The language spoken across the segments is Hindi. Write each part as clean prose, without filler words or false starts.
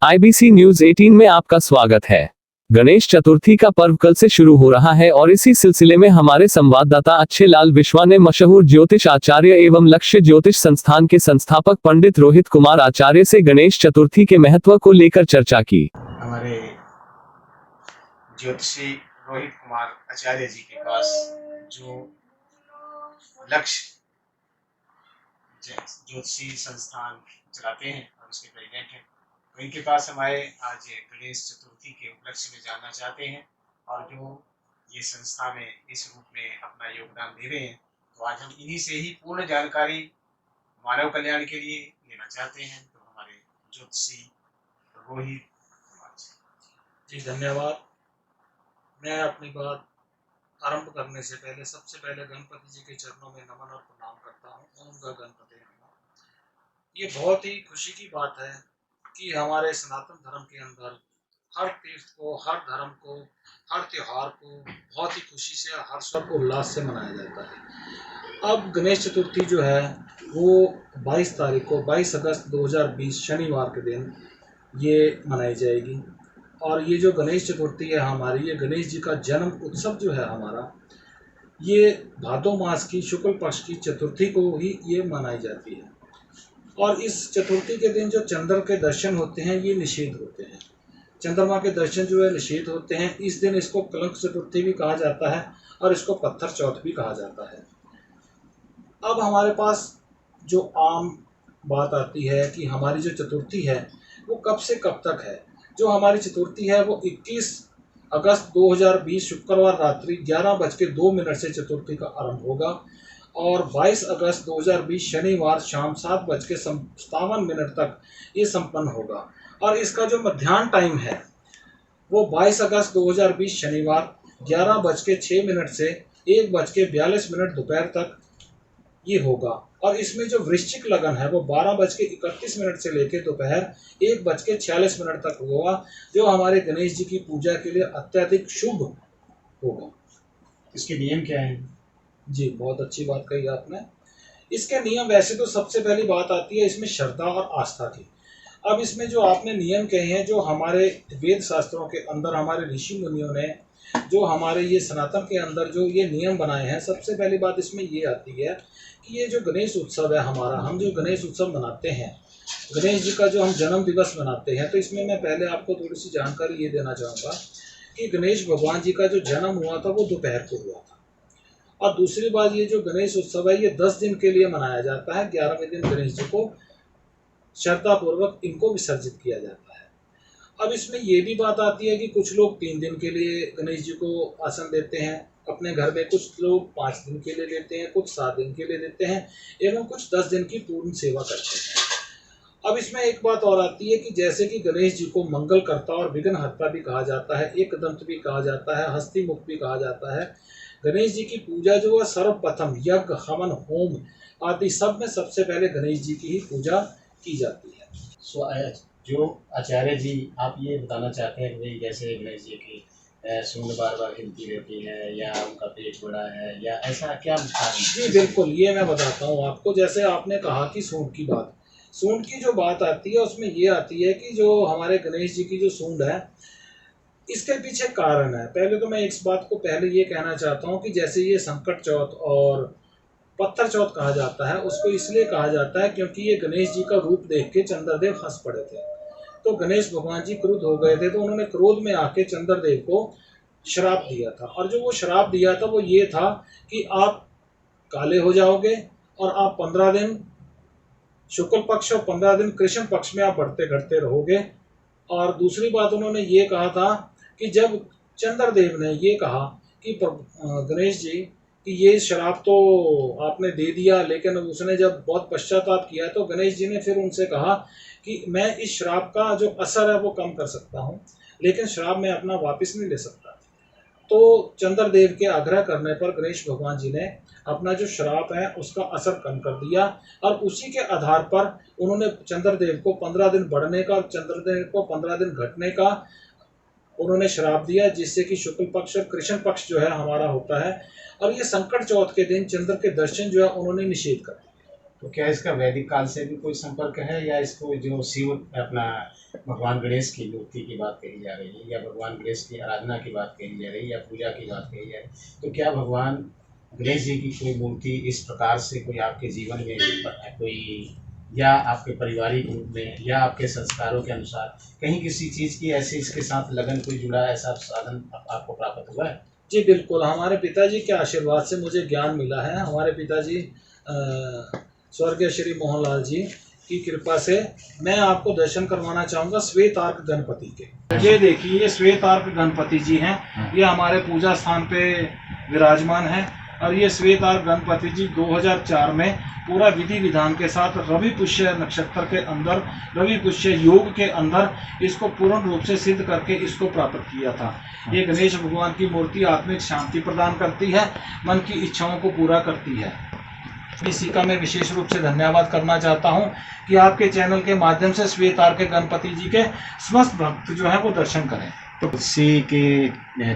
IBC न्यूज 18 में आपका स्वागत है। गणेश चतुर्थी का पर्व कल से शुरू हो रहा है और इसी सिलसिले में हमारे संवाददाता अच्छे लाल विश्वा ने मशहूर ज्योतिष आचार्य एवं लक्ष्य ज्योतिष संस्थान के संस्थापक पंडित रोहित कुमार आचार्य से गणेश चतुर्थी के महत्व को लेकर चर्चा की। हमारे ज्योतिषी रोहित कुमार आचार्य जी के पास जो लक्ष्य ज्योतिषी संस्थान चलाते हैं और उसके प्रेसिडेंट हैं, तो इनके पास हम आए आज गणेश चतुर्थी के उपलक्ष्य में जानना चाहते हैं और जो ये संस्थान है इस रूप में अपना योगदान दे रहे हैं, तो आज हम इन्हीं से ही पूर्ण जानकारी मानव कल्याण के लिए लेना चाहते हैं। तो हमारे ज्योतिषी रोहित कुमार जी धन्यवाद। मैं अपनी बात आरंभ करने से पहले सबसे पहले गणपति जी के चरणों में नमन और प्रणाम करता हूँ। ओम ग गणपति नमः। ये बहुत ही खुशी की बात है कि हमारे सनातन धर्म के अंदर हर तीर्थ को, हर धर्म को, हर त्योहार को बहुत ही खुशी से, हर्ष और उल्लास से मनाया जाता है। अब गणेश चतुर्थी जो है वो 22 तारीख को 22 अगस्त 2020 शनिवार के दिन ये मनाई जाएगी। और ये जो गणेश चतुर्थी है हमारी, ये गणेश जी का जन्म उत्सव जो है हमारा, ये भादो मास की शुक्ल पक्ष की चतुर्थी को ही ये मनाई जाती है। और इस चतुर्थी के दिन जो चंद्र के दर्शन होते हैं ये निषेध होते हैं। चंद्रमा के दर्शन जो है निषेध होते हैं। इस दिन इसको कलंक चतुर्थी भी कहा जाता है और इसको पत्थर चौथ भी कहा जाता है। अब हमारे पास जो आम बात आती है कि हमारी जो चतुर्थी है वो कब से कब तक है। जो हमारी चतुर्थी है वो 21 अगस्त 2020 शुक्रवार रात्रि 11:02 से चतुर्थी का आरंभ होगा और 22 अगस्त 2020 शनिवार शाम 7:57 तक ये संपन्न होगा। और इसका जो मध्याह्न टाइम है वो 22 अगस्त 2020 शनिवार 11:06 से 1:42 दोपहर तक ये होगा। और इसमें जो वृश्चिक लगन है वो 12:31 से लेकर दोपहर 1:46 तक होगा, जो हमारे गणेश जी की पूजा के लिए अत्यधिक शुभ होगा। इसके नियम क्या हैं? जी बहुत अच्छी बात कही आपने। इसके नियम वैसे तो सबसे पहली बात आती है इसमें श्रद्धा और आस्था की। अब इसमें जो आपने नियम कहे हैं, जो हमारे वेद शास्त्रों के अंदर हमारे ऋषि मुनियों ने जो हमारे ये सनातन के अंदर जो ये नियम बनाए हैं, सबसे पहली बात इसमें ये आती है कि ये जो गणेश उत्सव है हमारा, हम जो गणेश उत्सव मनाते हैं, गणेश जी का जो हम जन्म दिवस मनाते हैं, तो इसमें मैं पहले आपको थोड़ी सी जानकारी ये देना चाहूँगा कि गणेश भगवान जी का जो जन्म हुआ था वो दोपहर को हुआ था। और दूसरी बात, ये जो गणेश उत्सव है ये 10 दिन के लिए मनाया जाता है। 11वें दिन गणेश जी को श्रद्धापूर्वक इनको विसर्जित किया जाता है। अब इसमें ये भी बात आती है कि कुछ लोग 3 दिन के लिए गणेश जी को आसन देते हैं अपने घर में, कुछ लोग 5 दिन के लिए देते हैं, कुछ 7 दिन के लिए देते हैं एवं कुछ 10 दिन की पूर्ण सेवा करते हैं। अब इसमें एक बात और आती है कि जैसे कि गणेश जी को मंगलकर्ता और विघ्नहर्ता भी कहा जाता है, एकदंत भी कहा जाता है, हस्तिमुख भी कहा जाता है। गणेश जी की पूजा जो है सर्वप्रथम यज्ञ, हवन, होम आदि सब में सबसे पहले गणेश जी की ही पूजा की जाती है। जो आचार्य जी आप ये बताना चाहते हैं कि जैसे गणेश जी की सूंड बार बार हिलती रहती है या उनका पेट बड़ा है या ऐसा क्या कारण? जी बिल्कुल, ये मैं बताता हूँ आपको। जैसे आपने कहा कि सूंड की बात, सूंड की जो बात आती है उसमें ये आती है कि जो हमारे गणेश जी की जो सूंड है इसके पीछे कारण है। पहले तो मैं इस बात को पहले ये कहना चाहता हूँ कि जैसे ये संकट चौथ और पत्थर चौथ कहा जाता है, उसको इसलिए कहा जाता है क्योंकि ये गणेश जी का रूप देख के चंद्रदेव हंस पड़े थे। तो गणेश भगवान जी क्रुद्ध हो गए थे, तो उन्होंने क्रोध में आके चंद्रदेव को श्राप दिया था। और जो वो श्राप दिया था वो ये था कि आप काले हो जाओगे और आप 15 दिन शुक्ल पक्ष और 15 दिन कृष्ण पक्ष में आप बढ़ते घटते रहोगे। और दूसरी बात उन्होंने ये कहा था कि जब चंद्रदेव ने ये कहा कि गणेश जी कि ये श्राप तो आपने दे दिया, लेकिन उसने जब बहुत पश्चाताप किया तो गणेश जी ने फिर उनसे कहा कि मैं इस श्राप का जो असर है वो कम कर सकता हूँ, लेकिन श्राप मैं अपना वापस नहीं ले सकता। तो चंद्रदेव के आग्रह करने पर गणेश भगवान जी ने अपना जो श्राप है उसका असर कम कर दिया और उसी के आधार पर उन्होंने चंद्रदेव को 15 दिन बढ़ने का और चंद्रदेव को 15 दिन घटने का उन्होंने श्राप दिया, जिससे कि शुक्ल पक्ष और कृष्ण पक्ष जो है हमारा होता है। और ये संकट चौथ के दिन चंद्र के दर्शन जो है उन्होंने निषेध कर दिया। तो क्या इसका वैदिक काल से भी कोई संपर्क है या इसको जो शिव अपना भगवान गणेश की मूर्ति की बात कही जा रही है या भगवान गणेश की आराधना की बात कही जा रही है या पूजा की बात कही जा रही है, तो क्या भगवान गणेश जी की कोई मूर्ति इस प्रकार से कोई आपके जीवन में कोई, या आपके पारिवारिक रूप में या आपके संस्कारों के अनुसार कहीं किसी चीज़ की ऐसी इसके साथ लगन कोई जुड़ा ऐसा साधन आपको प्राप्त हुआ है? जी बिल्कुल, हमारे पिताजी के आशीर्वाद से मुझे ज्ञान मिला है। हमारे पिताजी स्वर्गीय श्री मोहनलाल जी की कृपा से मैं आपको दर्शन करवाना चाहूँगा श्वेत अर्क गणपति के। ये देखिए, ये श्वेत अर्क गणपति जी हैं, ये हमारे पूजा स्थान पे विराजमान है। और ये श्वेत अर्क गणपति जी 2004 में पूरा विधि विधान के साथ रवि पुष्य नक्षत्र के अंदर, रवि पुष्य योग के अंदर इसको पूर्ण रूप से सिद्ध करके इसको प्राप्त किया था। ये गणेश भगवान की मूर्ति आत्मिक शांति प्रदान करती है, मन की इच्छाओं को पूरा करती है। इसी का मैं विशेष रूप से धन्यवाद करना चाहता हूं कि आपके चैनल के माध्यम से श्वेत अर्क के गणपति जी के समस्त भक्त जो है वो दर्शन करें। तो इसी की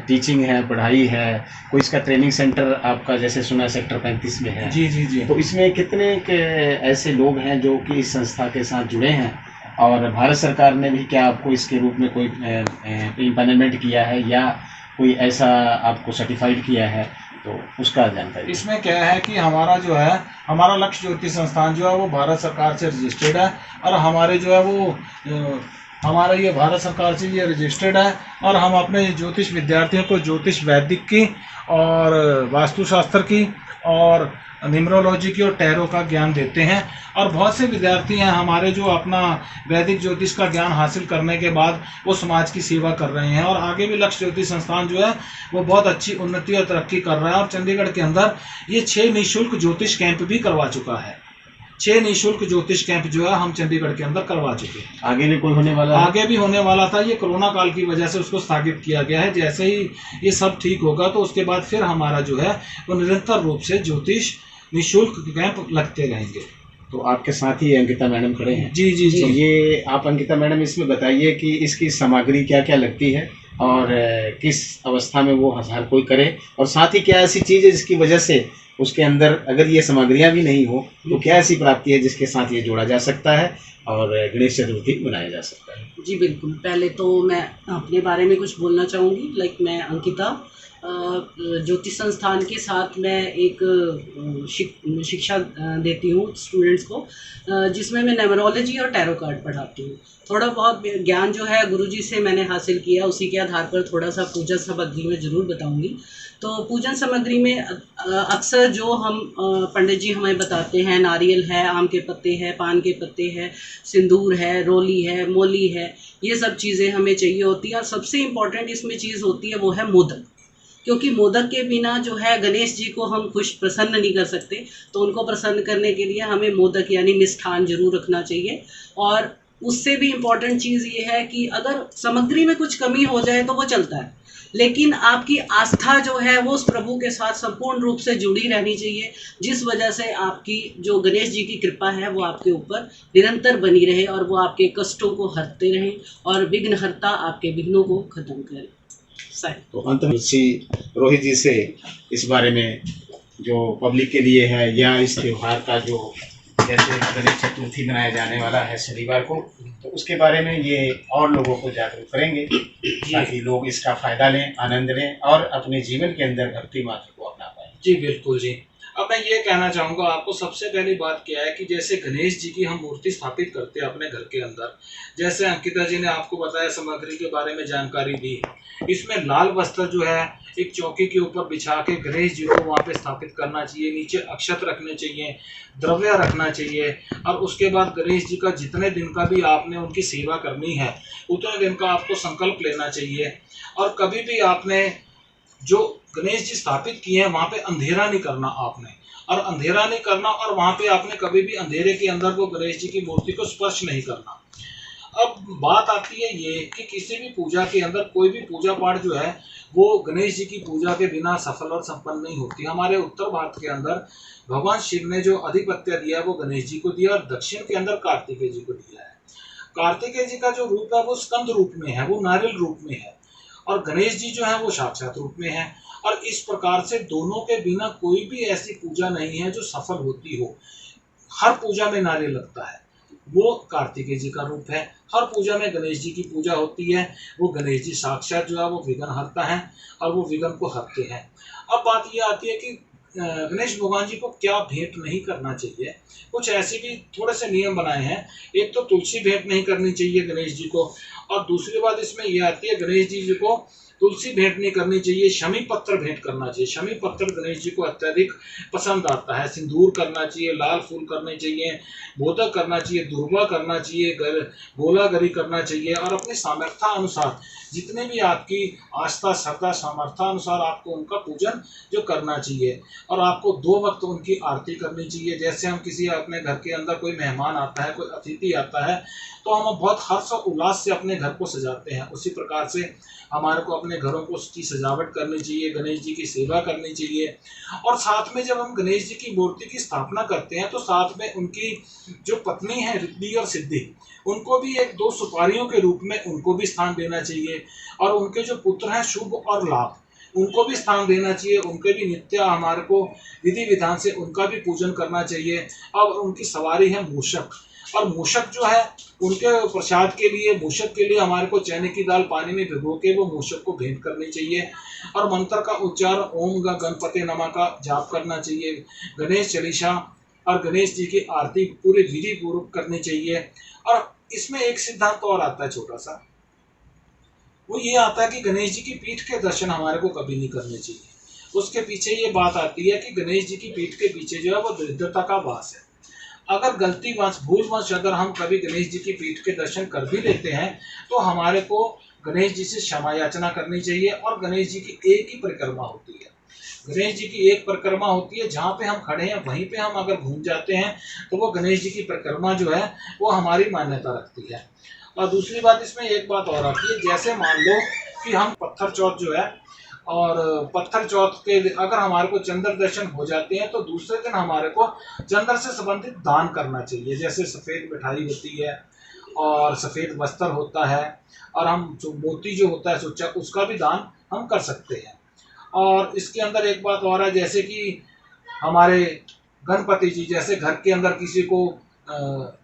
टीचिंग है, पढ़ाई है, कोई इसका ट्रेनिंग सेंटर आपका जैसे सुना सेक्टर 35 में है? जी जी जी। तो इसमें कितने के ऐसे लोग हैं जो कि इस संस्था के साथ जुड़े हैं, और भारत सरकार ने भी क्या आपको इसके रूप में कोई इम्पैनलमेंट किया है या कोई ऐसा आपको सर्टिफाइड किया है, तो उसका जानकारी? इसमें क्या है कि हमारा जो है, हमारा लक्ष्य ज्योति संस्थान जो है वो भारत सरकार से रजिस्टर्ड है, और हमारे जो है वो हमारा ये भारत सरकार से ये रजिस्टर्ड है। और हम अपने ज्योतिष विद्यार्थियों को ज्योतिष वैदिक की और वास्तुशास्त्र की और न्यूमरोलॉजी की और टैरो का ज्ञान देते हैं। और बहुत से विद्यार्थी हैं हमारे जो अपना वैदिक ज्योतिष का ज्ञान हासिल करने के बाद वो समाज की सेवा कर रहे हैं, और आगे भी लक्ष्य ज्योतिष संस्थान जो है वो बहुत अच्छी उन्नति और तरक्की कर रहा है। और चंडीगढ़ के अंदर ये 6 निःशुल्क ज्योतिष कैंप भी करवा चुका है। 6 निःशुल्क ज्योतिष कैंप जो है हम चंडीगढ़ के अंदर करवा चुके हैं। आगे भी कोई होने वाला है? आगे भी होने वाला था, ये कोरोना काल की वजह से उसको स्थगित किया गया है। जैसे ही ये सब ठीक होगा तो उसके बाद फिर हमारा जो है वो निरंतर रूप से ज्योतिष निःशुल्क कैंप लगते रहेंगे। तो आपके साथ ही अंकिता मैडम खड़े हैं। जी जी जी। तो ये आप अंकिता मैडम इसमें बताइए कि इसकी सामग्री क्या क्या लगती है और किस अवस्था में वो हर कोई करे, और साथ ही क्या ऐसी चीज़ है जिसकी वजह से उसके अंदर अगर ये सामग्रियाँ भी नहीं हो तो क्या ऐसी प्राप्ति है जिसके साथ ये जोड़ा जा सकता है और गणेश चतुर्थी मनाया जा सकता है? जी बिल्कुल, पहले तो मैं अपने बारे में कुछ बोलना चाहूँगी। मैं अंकिता ज्योतिष संस्थान के साथ मैं एक शिक्षा देती हूँ स्टूडेंट्स को, जिसमें मैं न्यूमरोलॉजी और टैरो कार्ड पढ़ाती हूँ। थोड़ा बहुत ज्ञान जो है गुरुजी से मैंने हासिल किया, उसी के आधार पर थोड़ा सा पूजन सामग्री में ज़रूर बताऊँगी। तो पूजन सामग्री में अक्सर जो हम पंडित जी हमें बताते हैं, नारियल है, आम के पत्ते हैं, पान के पत्ते हैं, सिंदूर है, रोली है, मोली है, ये सब चीज़ें हमें चाहिए होती हैं। और सबसे इम्पॉर्टेंट इसमें चीज़ होती है वो है मोदक, क्योंकि मोदक के बिना जो है गणेश जी को हम खुश प्रसन्न नहीं कर सकते। तो उनको प्रसन्न करने के लिए हमें मोदक यानी मिष्ठान जरूर रखना चाहिए। और उससे भी इम्पॉर्टेंट चीज़ ये है कि अगर सामग्री में कुछ कमी हो जाए तो वो चलता है, लेकिन आपकी आस्था जो है वो उस प्रभु के साथ संपूर्ण रूप से जुड़ी रहनी चाहिए, जिस वजह से आपकी जो गणेश जी की कृपा है वो आपके ऊपर निरंतर बनी रहे और वो आपके कष्टों को हरते रहें और विघ्नहर्ता आपके विघ्नों को खत्म करें। तो अंत में श्री रोहित जी से इस बारे में जो पब्लिक के लिए है या इस त्योहार का जो जैसे गणेश चतुर्थी मनाया जाने वाला है शनिवार को, तो उसके बारे में ये और लोगों को जागरूक करेंगे ताकि लोग इसका फायदा लें, आनंद लें और अपने जीवन के अंदर भक्ति मार्ग को अपना पाएं। जी बिल्कुल जी। अब मैं ये कहना चाहूँगा आपको, सबसे पहली बात क्या है कि जैसे गणेश जी की हम मूर्ति स्थापित करते हैं अपने घर के अंदर, जैसे अंकिता जी ने आपको बताया सामग्री के बारे में जानकारी दी। इसमें लाल वस्त्र जो है एक चौकी के ऊपर बिछा के गणेश जी को वहाँ पे स्थापित करना चाहिए, नीचे अक्षत रखने चाहिए, द्रव्य रखना चाहिए। और उसके बाद गणेश जी का जितने दिन का भी आपने उनकी सेवा करनी है उतने दिन का आपको संकल्प लेना चाहिए। और कभी भी आपने जो गणेश जी स्थापित किए हैं वहाँ पे अंधेरा नहीं करना आपने, और अंधेरा नहीं करना, और वहाँ पे आपने कभी भी अंधेरे के अंदर वो गणेश जी की मूर्ति को स्पर्श नहीं करना। अब बात आती है ये कि किसी भी पूजा के अंदर कोई भी पूजा पाठ जो है वो गणेश जी की पूजा के बिना सफल और संपन्न नहीं होती। हमारे उत्तर भारत के अंदर भगवान शिव ने जो अधिपत्य दिया है वो गणेश जी को दिया, और दक्षिण के अंदर कार्तिकेय जी को दिया है। कार्तिकेय जी का जो रूप है वो स्कंद रूप में है, वो नारियल रूप में है, और गणेश जी जो है वो साक्षात रूप में है। और इस प्रकार से दोनों के बिना कोई भी ऐसी पूजा नहीं है जो सफल होती हो। हर पूजा में नारियल लगता है, वो कार्तिकेय जी का रूप है। हर पूजा में गणेश जी की पूजा होती है। वो गणेश जी साक्षात जो है वो विघ्न हरता है और वो विघ्न को हरते हैं। अब बात ये आती है कि गणेश भगवान जी को क्या भेंट नहीं करना चाहिए। कुछ ऐसे भी थोड़े से नियम बनाए हैं। एक तो तुलसी भेंट नहीं करनी चाहिए गणेश जी को, और दूसरी बात इसमें यह आती है गणेश जी को तुलसी भेंट नहीं करनी चाहिए, शमी पत्र भेंट करना चाहिए। शमी पत्र गणेश जी को अत्यधिक पसंद आता है। सिंदूर करना चाहिए, लाल फूल करने चाहिए, मोदक करना चाहिए, दुर्वा करना चाहिए, गोला गरी करना चाहिए, और अपनी सामर्थ्य अनुसार जितने भी आपकी आस्था श्रद्धा सामर्थ्य अनुसार आपको उनका पूजन जो करना चाहिए। और आपको 2 वक्त उनकी आरती करनी चाहिए। जैसे हम किसी अपने घर के अंदर कोई मेहमान आता है, कोई अतिथि आता है, तो हम बहुत हर्ष और उल्लास से अपने घर को सजाते हैं। उसी प्रकार से हमारे को अपने घरों को उसकी सजावट करनी चाहिए, गणेश जी की सेवा करनी चाहिए। और साथ में जब हम गणेश जी की मूर्ति की स्थापना करते हैं तो साथ में उनकी जो पत्नी है रिद्धि और सिद्धि, उनको भी 1-2 सुपारियों के रूप में उनको भी स्थान देना चाहिए। और उनके जो पुत्र हैं शुभ और लाभ, उनको भी स्थान देना चाहिए। उनके भी नित्य हमारे को विधि विधान से उनका भी पूजन करना चाहिए। और उनकी सवारी है मूषक, और मूषक जो है उनके प्रसाद के लिए, मूषक के लिए हमारे को चने की दाल पानी में भिगो के वो मूषक को भेंट करनी चाहिए। और मंत्र का उच्चारण ओम गणपते नमः का जाप करना चाहिए। गणेश चालीसा और गणेश जी की आरती पूरे विधि पूर्वक करनी चाहिए। और इसमें एक सिद्धांत और आता है छोटा सा, वो ये आता है कि गणेश जी की पीठ के दर्शन हमारे को कभी नहीं करने चाहिए। उसके पीछे ये बात आती है कि गणेश जी की पीठ के पीछे जो है वो दरिद्रता का वास है। अगर गलतीवश भूलवश अगर हम कभी गणेश जी की पीठ के दर्शन कर भी लेते हैं तो हमारे को गणेश जी से क्षमा याचना करनी चाहिए। और गणेश जी की एक ही परिक्रमा होती है, गणेश जी की एक परिक्रमा होती है। जहाँ पे हम खड़े हैं वहीं पे हम अगर घूम जाते हैं तो वो गणेश जी की परिक्रमा जो है वो हमारी मान्यता रखती है। और दूसरी बात इसमें एक बात और आती है, जैसे मान लो कि हम पत्थर चौथ जो है, और पत्थर चौथ के अगर हमारे को चंद्र दर्शन हो जाते हैं तो दूसरे दिन हमारे को चंद्र से संबंधित दान करना चाहिए। जैसे सफ़ेद मिठाई होती है और सफ़ेद वस्त्र होता है, और हम जो मोती जो होता है सोचा उसका भी दान हम कर सकते हैं। और इसके अंदर एक बात और है, जैसे कि हमारे गणपति जी, जैसे घर के अंदर किसी को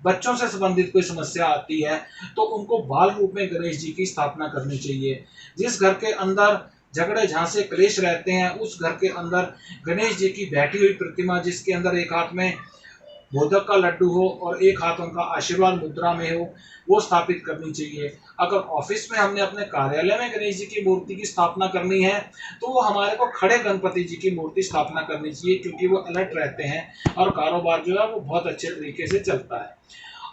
बच्चों से संबंधित कोई समस्या आती है तो उनको बाल रूप में गणेश जी की स्थापना करनी चाहिए। जिस घर के अंदर झगड़े झांसे क्लेश रहते हैं उस घर के अंदर गणेश जी की बैठी हुई प्रतिमा, जिसके अंदर एक हाथ में मोदक का लड्डू हो और एक हाथ उनका आशीर्वाद मुद्रा में हो, वो स्थापित करनी चाहिए। अगर ऑफिस में हमने अपने कार्यालय में गणेश जी की मूर्ति की स्थापना करनी है तो वो हमारे को खड़े गणपति जी की मूर्ति स्थापना करनी चाहिए, क्योंकि वो अलर्ट रहते हैं और कारोबार जो है वो बहुत अच्छे तरीके से चलता है।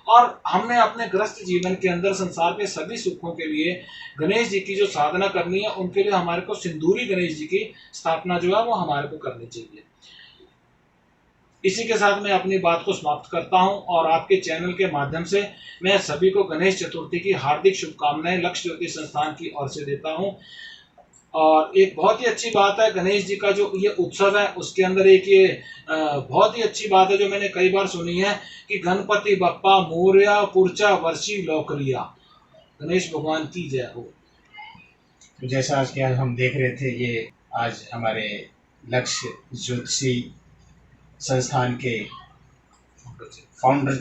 और हमने अपने ग्रस्त जीवन के अंदर संसार के सभी सुखों के लिए गणेश जी की जो साधना करनी है, उनके लिए हमारे को सिंदूरी गणेश जी की स्थापना जो है वो हमारे को करनी चाहिए। इसी के साथ मैं अपनी बात को समाप्त करता हूं और आपके चैनल के माध्यम से मैं सभी को गणेश चतुर्थी की हार्दिक शुभकामनाएं लक्ष्य ज्योति संस्थान की ओर से देता हूं। और एक बहुत ही अच्छी बात है गणेश जी का जो ये उत्सव है, उसके अंदर एक ये बहुत ही अच्छी बात है जो मैंने कई बार सुनी है कि गणपति बप्पा मोरया पुरचा वर्षी लौकरिया, गणेश भगवान की जय हो। तो जैसा आज के आज हम देख रहे थे, ये आज हमारे लक्ष्य ज्योतिषी संस्थान के founder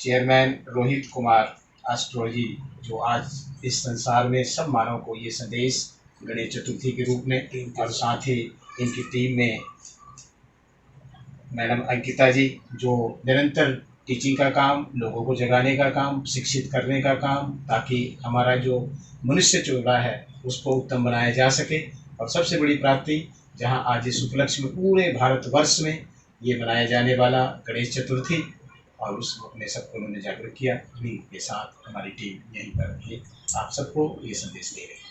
chairman Rohit Kumar astrology, जो आज इस संसार में सब मानव को ये संदेश गणेश चतुर्थी के रूप में, और साथ ही इनकी टीम में मैडम अंकिता जी जो निरंतर टीचिंग का काम, लोगों को जगाने का काम, शिक्षित करने का काम, ताकि हमारा जो मनुष्य जो रहा है उसको उत्तम बनाया जा सके। और सबसे बड़ी प्राप्ति जहां आज इस उपलक्ष्य में पूरे भारतवर्ष में ये मनाया जाने वाला गणेश चतुर्थी, और उस अपने सबको उन्होंने जागरूक किया। उन्हीं के साथ हमारी टीम यहीं पर आप सबको ये संदेश दे रही है।